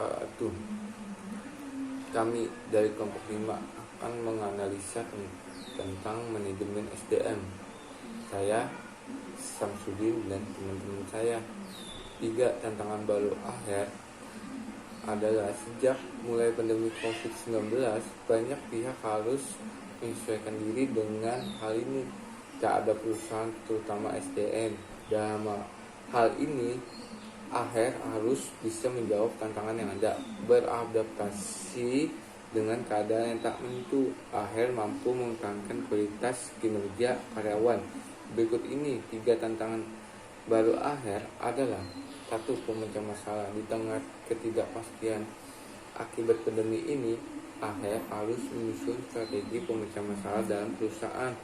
wabarakatuh. Kami dari kelompok 5 akan menganalisa tentang manajemen SDM. Saya, Samsudin, dan teman-teman saya. 3 tantangan baru akhir adalah sejak mulai pandemi COVID-19, banyak pihak harus menyesuaikan diri dengan hal ini. Tak ada perusahaan, terutama SDM. Dalam hal ini, akhir harus bisa menjawab tantangan yang ada, beradaptasi dengan keadaan yang tak menentu. Akhir mampu mempertahankan kualitas kinerja karyawan. Berikut ini 3 tantangan baru akhir adalah: 1. Pemecah masalah. Di tengah ketidakpastian akibat pandemi ini, akhir harus menyusun strategi pemecah masalah dalam perusahaan.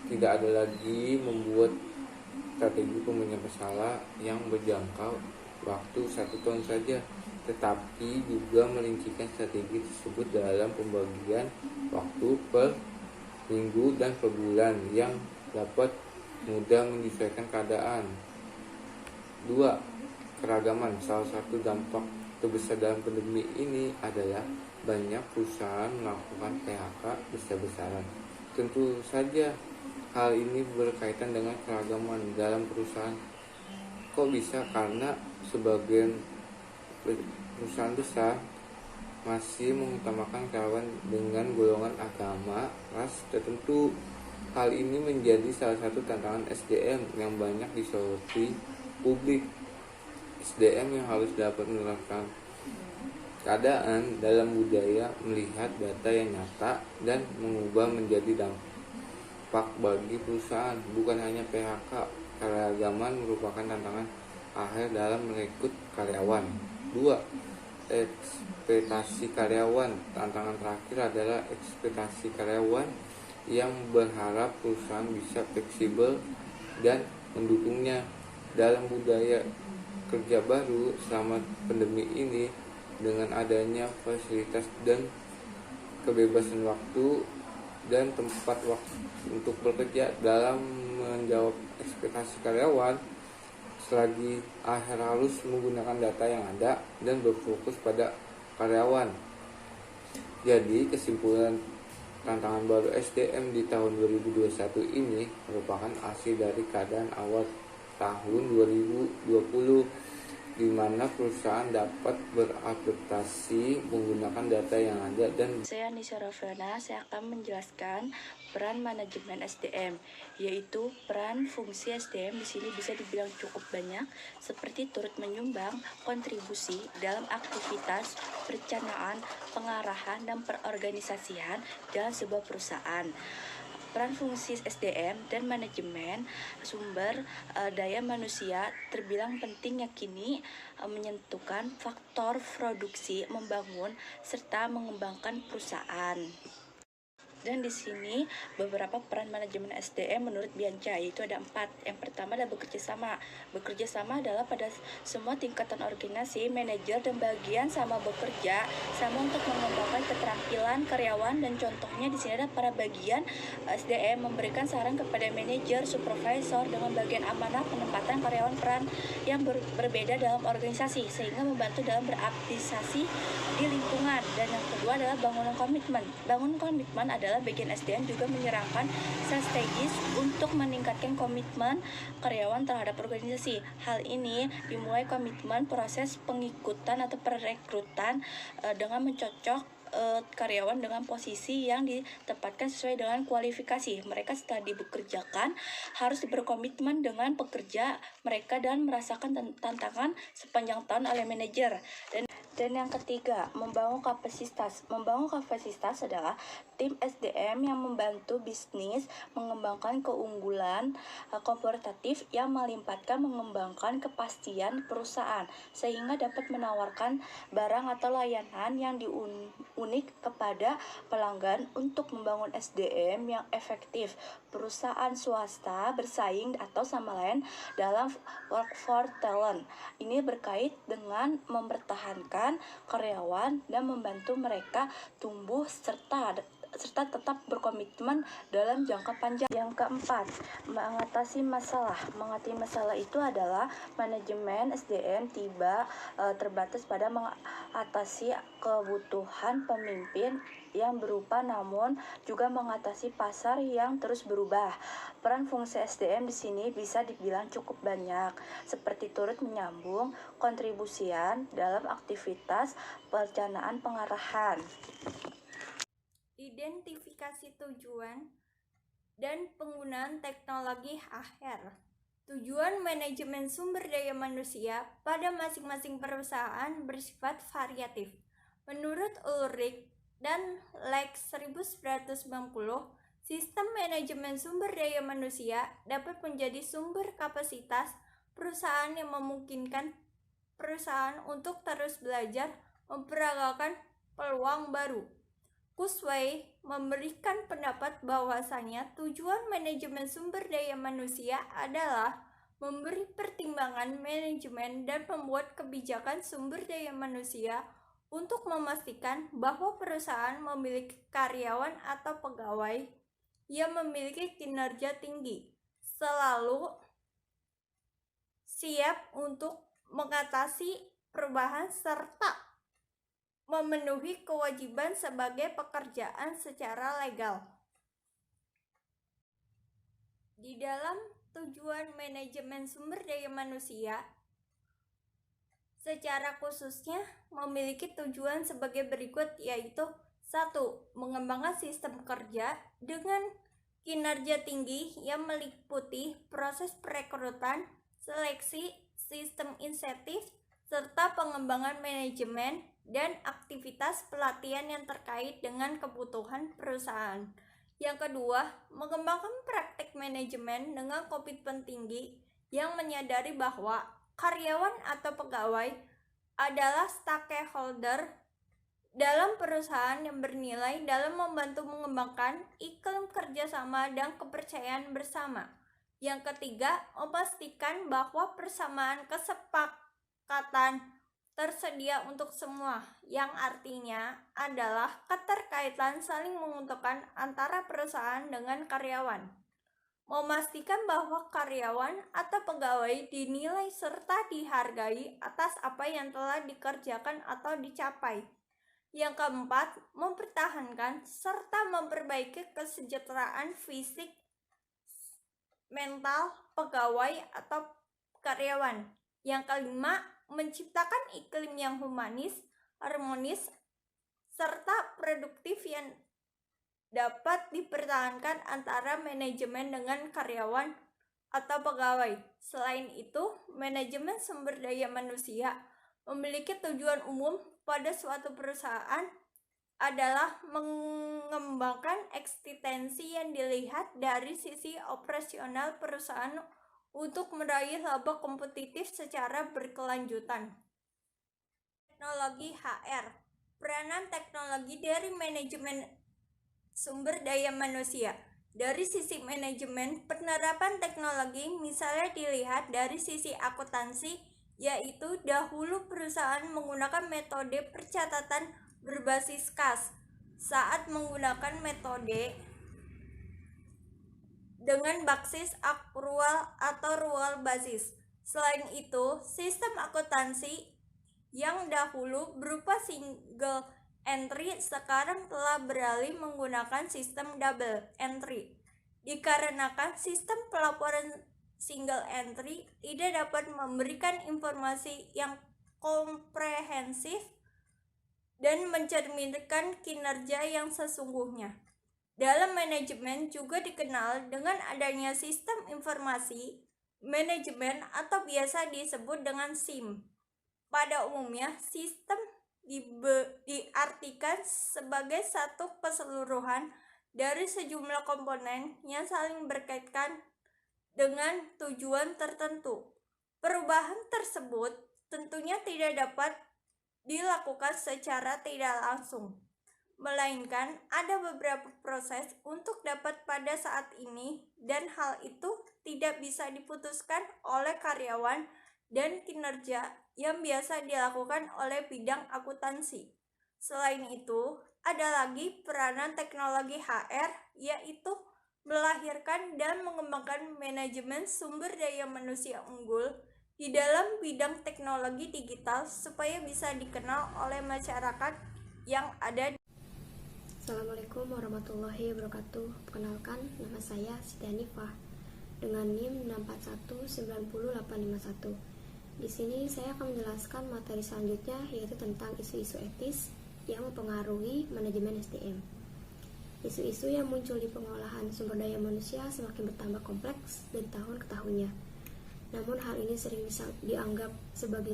Tidak ada lagi membuat strategi pemecah masalah yang berjangka waktu 1 tahun saja, tetapi juga merincikan strategi tersebut dalam pembagian waktu per minggu dan per bulan yang dapat mudah menyesuaikan keadaan. 2. Keragaman. Salah satu dampak terbesar dalam pandemi ini adalah banyak perusahaan melakukan PHK besar-besaran. Tentu saja hal ini berkaitan dengan keragaman dalam perusahaan. Kok bisa? Karena sebagian perusahaan besar masih mengutamakan karyawan dengan golongan agama, ras tertentu. Hal ini menjadi salah satu tantangan SDM yang banyak disoroti publik. SDM yang harus dapat menerapkan keadaan dalam budaya, melihat data yang nyata, dan mengubah menjadi dampak bagi perusahaan, bukan hanya PHK. Keragaman merupakan tantangan akhir dalam merekrut karyawan. 2. Ekspektasi karyawan. Tantangan terakhir adalah ekspektasi karyawan yang berharap perusahaan bisa fleksibel dan mendukungnya. Dalam budaya kerja baru selama pandemi ini, dengan adanya fasilitas dan kebebasan waktu dan tempat waktu untuk bekerja, dalam menjawab ekspektasi karyawan, selagi akhir harus menggunakan data yang ada dan berfokus pada karyawan. Jadi kesimpulan, tantangan baru SDM di tahun 2021 ini merupakan hasil dari keadaan awal tahun 2020, di mana perusahaan dapat beradaptasi menggunakan data yang ada. Dan saya Nisha Rafrana, saya akan menjelaskan peran manajemen SDM, yaitu peran fungsi SDM di sini bisa dibilang cukup banyak, seperti turut menyumbang kontribusi dalam aktivitas perencanaan, pengarahan, dan perorganisasian dalam sebuah perusahaan. Peran fungsi SDM dan manajemen sumber daya manusia terbilang penting, yakini menentukan faktor produksi, membangun, serta mengembangkan perusahaan. Dan di sini beberapa peran manajemen SDM menurut Bianca, yaitu ada 4. Yang pertama adalah bekerja sama. Bekerja sama adalah pada semua tingkatan organisasi, manajer dan bagian sama bekerja sama untuk mengembangkan keterampilan karyawan, dan contohnya di sini ada para bagian SDM memberikan saran kepada manajer, supervisor dengan bagian amanah penempatan karyawan peran yang berbeda dalam organisasi sehingga membantu dalam beradaptasi di lingkungan. Dan yang kedua adalah bangunan komitmen. Bangun komitmen adalah bagian SDM juga menyerangkan strategis untuk meningkatkan komitmen karyawan terhadap organisasi. Hal ini dimulai komitmen proses pengikutan atau perekrutan dengan mencocok karyawan dengan posisi yang ditempatkan sesuai dengan kualifikasi mereka. Setelah dibekerjakan, harus berkomitmen dengan pekerja mereka dan merasakan tantangan sepanjang tahun oleh manajer. Dan yang ketiga, membangun kapasitas. Membangun kapasitas adalah tim SDM yang membantu bisnis mengembangkan keunggulan kompetitif yang melimpahkan mengembangkan kepastian perusahaan sehingga dapat menawarkan barang atau layanan yang unik kepada pelanggan. Untuk membangun SDM yang efektif, perusahaan swasta bersaing atau sama lain dalam work for talent. Ini berkait dengan mempertahankan karyawan dan membantu mereka tumbuh serta serta tetap berkomitmen dalam jangka panjang. Yang keempat, mengatasi masalah. Mengatasi masalah itu adalah manajemen SDM terbatas pada mengatasi kebutuhan pemimpin yang berupa, namun juga mengatasi pasar yang terus berubah. Peran fungsi SDM di sini bisa dibilang cukup banyak, seperti turut menyambung kontribusian dalam aktivitas perencanaan pengarahan, identifikasi tujuan, dan penggunaan teknologi HR. Tujuan manajemen sumber daya manusia pada masing-masing perusahaan bersifat variatif. Menurut Ulrich dan Lex 1990, sistem manajemen sumber daya manusia dapat menjadi sumber kapasitas perusahaan yang memungkinkan perusahaan untuk terus belajar, memperagakan peluang baru. Kurzweil memberikan pendapat bahwasanya tujuan manajemen sumber daya manusia adalah memberi pertimbangan manajemen dan membuat kebijakan sumber daya manusia untuk memastikan bahwa perusahaan memiliki karyawan atau pegawai yang memiliki kinerja tinggi, selalu siap untuk mengatasi perubahan serta memenuhi kewajiban sebagai pekerjaan secara legal. Di dalam tujuan manajemen sumber daya manusia, secara khususnya memiliki tujuan sebagai berikut, yaitu 1. Mengembangkan sistem kerja dengan kinerja tinggi yang meliputi proses perekrutan, seleksi, sistem insentif, serta pengembangan manajemen dan aktivitas pelatihan yang terkait dengan kebutuhan perusahaan. Yang kedua, mengembangkan praktek manajemen dengan komitmen tinggi yang menyadari bahwa karyawan atau pegawai adalah stakeholder dalam perusahaan yang bernilai dalam membantu mengembangkan iklim kerjasama dan kepercayaan bersama. Yang ketiga, memastikan bahwa persamaan kesepakatan tersedia untuk semua, yang artinya adalah keterkaitan saling menguntungkan antara perusahaan dengan karyawan. Memastikan bahwa karyawan atau pegawai dinilai serta dihargai atas apa yang telah dikerjakan atau dicapai. Yang keempat, mempertahankan serta memperbaiki kesejahteraan fisik, mental pegawai atau karyawan. Yang kelima, menciptakan iklim yang humanis, harmonis, serta produktif yang dapat dipertahankan antara manajemen dengan karyawan atau pegawai. Selain itu, manajemen sumber daya manusia memiliki tujuan umum pada suatu perusahaan adalah mengembangkan eksistensi yang dilihat dari sisi operasional perusahaan untuk meraih laba kompetitif secara berkelanjutan. Teknologi HR. Peranan teknologi dari manajemen sumber daya manusia. Dari sisi manajemen, penerapan teknologi misalnya dilihat dari sisi akuntansi, yaitu dahulu perusahaan menggunakan metode percatatan berbasis kas. Saat menggunakan metode dengan basis akrual atau rual basis. Selain itu, sistem akuntansi yang dahulu berupa single entry sekarang telah beralih menggunakan sistem double entry. Dikarenakan sistem pelaporan single entry tidak dapat memberikan informasi yang komprehensif dan mencerminkan kinerja yang sesungguhnya. Dalam manajemen juga dikenal dengan adanya sistem informasi manajemen atau biasa disebut dengan SIM. Pada umumnya, sistem diartikan sebagai satu keseluruhan dari sejumlah komponen yang saling berkaitan dengan tujuan tertentu. Perubahan tersebut tentunya tidak dapat dilakukan secara tidak langsung, melainkan ada beberapa proses untuk dapat pada saat ini, dan hal itu tidak bisa diputuskan oleh karyawan dan kinerja yang biasa dilakukan oleh bidang akuntansi. Selain itu, Ada lagi peranan teknologi HR, yaitu melahirkan dan mengembangkan manajemen sumber daya manusia unggul di dalam bidang teknologi digital supaya bisa dikenal oleh masyarakat yang ada. Assalamualaikum warahmatullahi wabarakatuh. Perkenalkan, nama saya Siti Hanifah dengan NIM 641900851. Di sini saya akan menjelaskan materi selanjutnya, yaitu tentang isu-isu etis yang mempengaruhi manajemen SDM. Isu-isu yang muncul di pengolahan sumber daya manusia semakin bertambah kompleks dari tahun ke tahunnya. Namun hal ini sering dianggap sebelah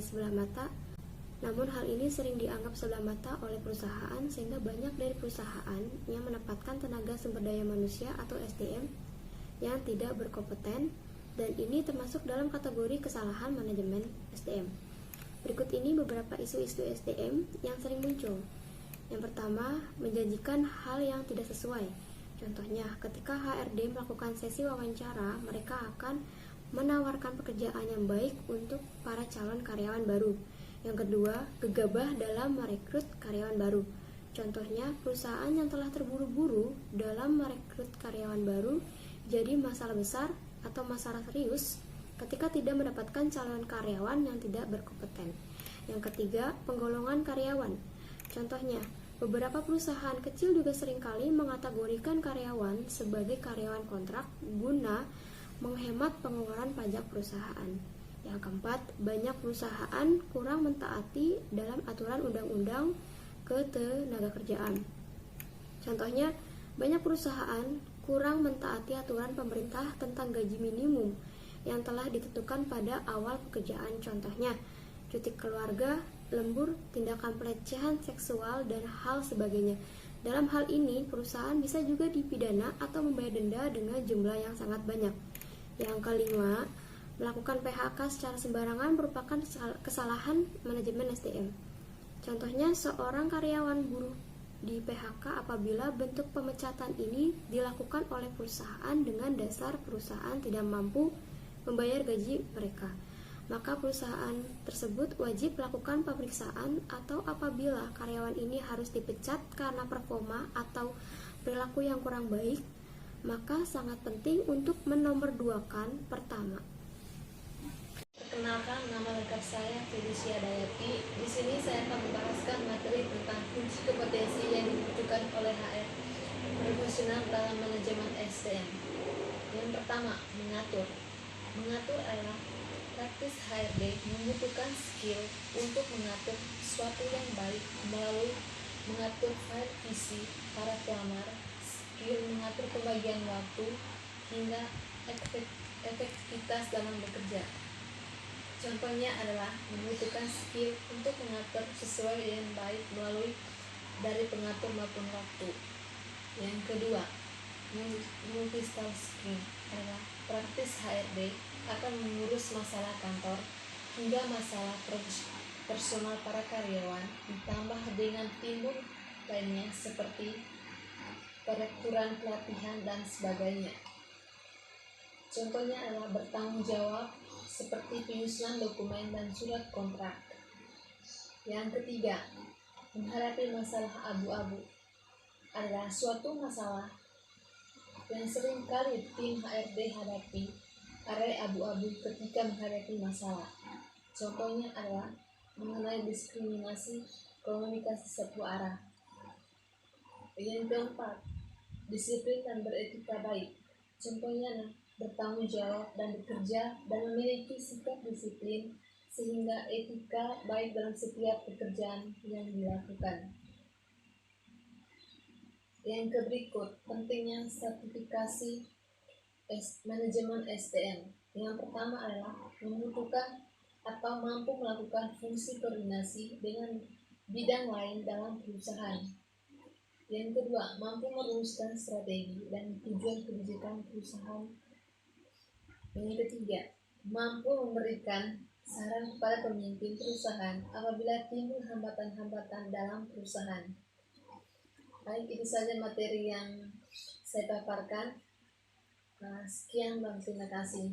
mata oleh perusahaan, sehingga banyak dari perusahaan yang menempatkan tenaga sumber daya manusia atau SDM yang tidak berkompeten, dan ini termasuk dalam kategori kesalahan manajemen SDM. Berikut ini beberapa isu-isu SDM yang sering muncul. Yang pertama, menjanjikan hal yang tidak sesuai. Contohnya, ketika HRD melakukan sesi wawancara, mereka akan menawarkan pekerjaan yang baik untuk para calon karyawan baru. Yang kedua, gegabah dalam merekrut karyawan baru. Contohnya, perusahaan yang telah terburu-buru dalam merekrut karyawan baru jadi masalah besar atau masalah serius ketika tidak mendapatkan calon karyawan yang tidak berkompeten. Yang ketiga, penggolongan karyawan. Contohnya, beberapa perusahaan kecil juga seringkali mengkategorikan karyawan sebagai karyawan kontrak guna menghemat pengeluaran pajak perusahaan. Yang keempat, banyak perusahaan kurang mentaati dalam aturan undang-undang ketenagakerjaan. Contohnya, banyak perusahaan kurang mentaati aturan pemerintah tentang gaji minimum yang telah ditentukan pada awal pekerjaan. Contohnya, cuti keluarga, lembur, tindakan pelecehan seksual, dan hal sebagainya. Dalam hal ini, perusahaan bisa juga dipidana atau membayar denda dengan jumlah yang sangat banyak. Yang kelima, melakukan PHK secara sembarangan merupakan kesalahan manajemen SDM. Contohnya, seorang karyawan buruh di PHK apabila bentuk pemecatan ini dilakukan oleh perusahaan dengan dasar perusahaan tidak mampu membayar gaji mereka. Maka perusahaan tersebut wajib melakukan pemeriksaan, atau apabila karyawan ini harus dipecat karena performa atau perilaku yang kurang baik, maka sangat penting untuk menomorduakan. Pertama, perkenalkan, nama lengkap saya Felicia Dayati. Di sini saya akan membahaskan materi tentang fungsi kompetensi yang dibutuhkan oleh HR profesional dalam manajemen SDM. Yang pertama, mengatur. Mengatur adalah praktis HRD membutuhkan skill untuk mengatur sesuatu yang baik melalui mengatur file visi para pelamar, skill mengatur pembagian waktu, hingga efektivitas dalam bekerja. Contohnya adalah membutuhkan skill untuk mengatur sesuai dengan baik melalui dari pengatur maupun waktu. Yang kedua, multitasking adalah praktis HRD akan mengurus masalah kantor hingga masalah personal para karyawan, ditambah dengan timbul lainnya seperti perekrutan, pelatihan, dan sebagainya. Contohnya adalah bertanggung jawab seperti penyusunan dokumen dan surat kontrak. Yang ketiga, menghadapi masalah abu-abu adalah suatu masalah yang sering kali tim HRD hadapi, area abu-abu ketika menghadapi masalah. Contohnya adalah mengenai diskriminasi, komunikasi satu arah. Yang keempat, disiplin dan beretika baik. Contohnya bertanggung jawab dan bekerja dan memiliki sikap disiplin sehingga etika baik dalam setiap pekerjaan yang dilakukan. Yang berikut, pentingnya sertifikasi manajemen SDM. Yang pertama adalah membutuhkan atau mampu melakukan fungsi koordinasi dengan bidang lain dalam perusahaan. Yang kedua, mampu merumuskan strategi dan tujuan kebijakan perusahaan. Yang ketiga, mampu memberikan saran kepada pemimpin perusahaan apabila timbul hambatan-hambatan dalam perusahaan. Baik, itu saja materi yang saya paparkan. Sekian dan terima kasih.